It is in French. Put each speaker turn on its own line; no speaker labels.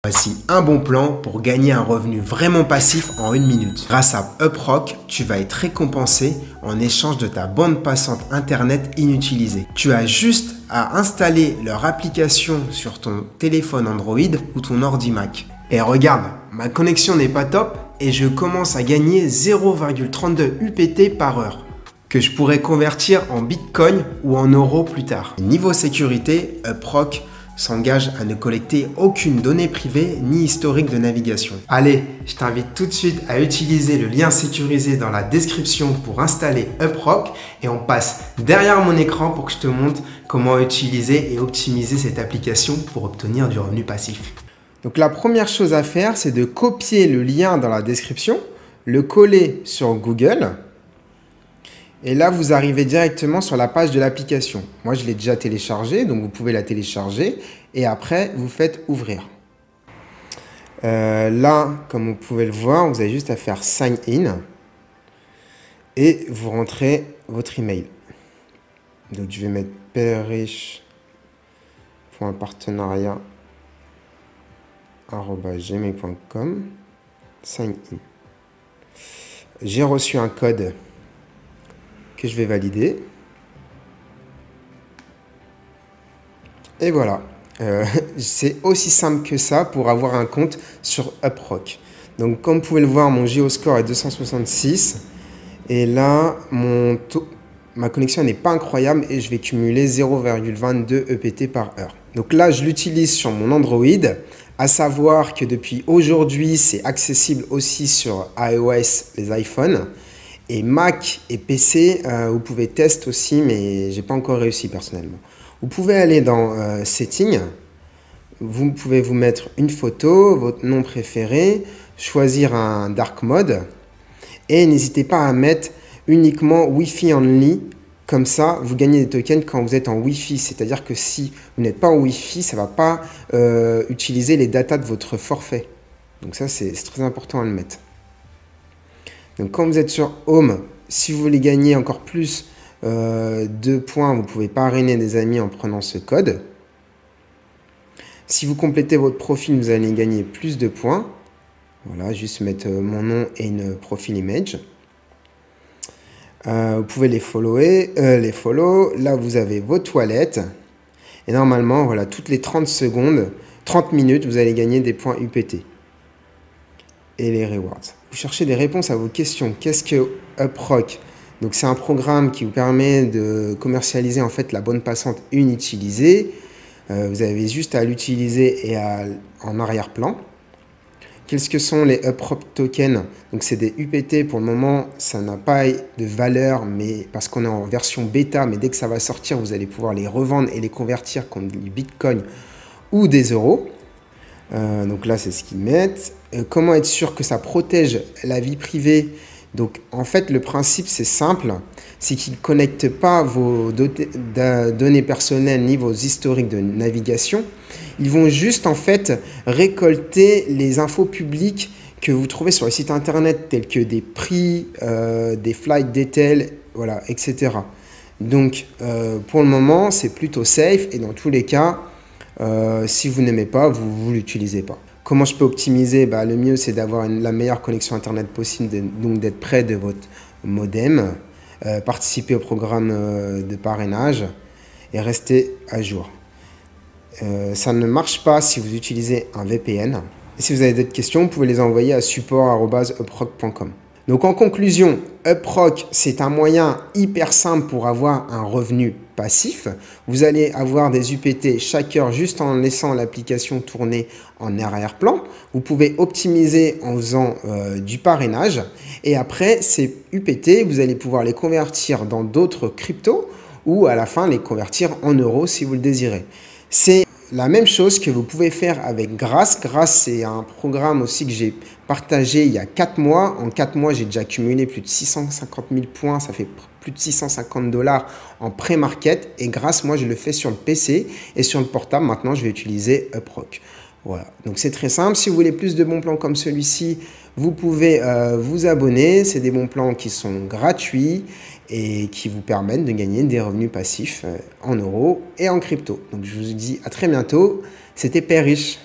Voici un bon plan pour gagner un revenu vraiment passif en 1 minute. Grâce à UpRock, tu vas être récompensé en échange de ta bande passante internet inutilisée. Tu as juste à installer leur application sur ton téléphone Android ou ton ordi Mac. Et regarde, ma connexion n'est pas top et je commence à gagner 0,32 UPT par heure que je pourrais convertir en Bitcoin ou en euros plus tard. Niveau sécurité, UpRock s'engage à ne collecter aucune donnée privée ni historique de navigation. Allez, je t'invite tout de suite à utiliser le lien sécurisé dans la description pour installer UpRock et on passe derrière mon écran pour que je te montre comment utiliser et optimiser cette application pour obtenir du revenu passif. Donc la première chose à faire, c'est de copier le lien dans la description, le coller sur Google. Et là, vous arrivez directement sur la page de l'application. Moi, je l'ai déjà téléchargée, donc vous pouvez la télécharger. Et après, vous faites ouvrir. Là, comme vous pouvez le voir, vous avez juste à faire Sign In. Et vous rentrez votre email. Donc, je vais mettre perrich.partenariat@gmail.com. Sign In. J'ai reçu un code que je vais valider. Et voilà. C'est aussi simple que ça pour avoir un compte sur UpRock. Donc, comme vous pouvez le voir, mon Geoscore est 266. Et là, ma connexion n'est pas incroyable et je vais cumuler 0,22 EPT par heure. Donc là, je l'utilise sur mon Android. À savoir que depuis aujourd'hui, c'est accessible aussi sur iOS, les iPhones. Et Mac et PC, vous pouvez tester aussi, mais j'ai pas encore réussi personnellement. Vous pouvez aller dans Settings, vous pouvez vous mettre une photo, votre nom préféré, choisir un Dark Mode et n'hésitez pas à mettre uniquement Wi-Fi only. Comme ça, vous gagnez des tokens quand vous êtes en Wi-Fi. C'est-à-dire que si vous n'êtes pas en Wi-Fi, ça ne va pas utiliser les datas de votre forfait. Donc ça, c'est très important à le mettre. Donc, quand vous êtes sur Home, si vous voulez gagner encore plus de points, vous pouvez parrainer des amis en prenant ce code. Si vous complétez votre profil, vous allez gagner plus de points. Voilà, juste mettre mon nom et une profil image. Vous pouvez les follow. Là, vous avez vos toilettes. Et normalement, voilà, toutes les 30 secondes, 30 minutes, vous allez gagner des points UPT. Et les rewards. Vous cherchez des réponses à vos questions. Qu'est-ce que UpRock? Donc, c'est un programme qui vous permet de commercialiser en fait la bande passante inutilisée. Vous avez juste à l'utiliser et en arrière-plan. Qu'est-ce que sont les UpRock tokens? Donc, c'est des UPT. Pour le moment, ça n'a pas de valeur, mais parce qu'on est en version bêta. Mais dès que ça va sortir, vous allez pouvoir les revendre et les convertir contre du Bitcoin ou des euros. Donc là, c'est ce qu'ils mettent. Comment être sûr que ça protège la vie privée? Donc, en fait, le principe, c'est simple. C'est qu'ils ne connectent pas vos données personnelles ni vos historiques de navigation. Ils vont juste, en fait, récolter les infos publiques que vous trouvez sur les sites internet, tels que des prix, des flight details, voilà, etc. Donc, pour le moment, c'est plutôt safe. Et dans tous les cas, si vous n'aimez pas, vous ne l'utilisez pas. Comment je peux optimiser? Le mieux, c'est d'avoir la meilleure connexion Internet possible, donc d'être près de votre modem, participer au programme de parrainage et rester à jour. Ça ne marche pas si vous utilisez un VPN. Et si vous avez d'autres questions, vous pouvez les envoyer à support@uprock.com. Donc en conclusion, UpRock, c'est un moyen hyper simple pour avoir un revenu passif. Vous allez avoir des UPT chaque heure juste en laissant l'application tourner en arrière-plan. Vous pouvez optimiser en faisant du parrainage. Et après, ces UPT, vous allez pouvoir les convertir dans d'autres cryptos ou à la fin les convertir en euros si vous le désirez. C'est la même chose que vous pouvez faire avec Grass. Grass, c'est un programme aussi que j'ai partagé il y a 4 mois. En 4 mois, j'ai déjà cumulé plus de 650 000 points. Ça fait plus de 650 $ en pré-market. Et Grass, moi, je le fais sur le PC et sur le portable. Maintenant, je vais utiliser UpRock. Voilà. Donc, c'est très simple. Si vous voulez plus de bons plans comme celui-ci, vous pouvez vous abonner. C'est des bons plans qui sont gratuits et qui vous permettent de gagner des revenus passifs en euros et en crypto. Donc, je vous dis à très bientôt. C'était Perrich.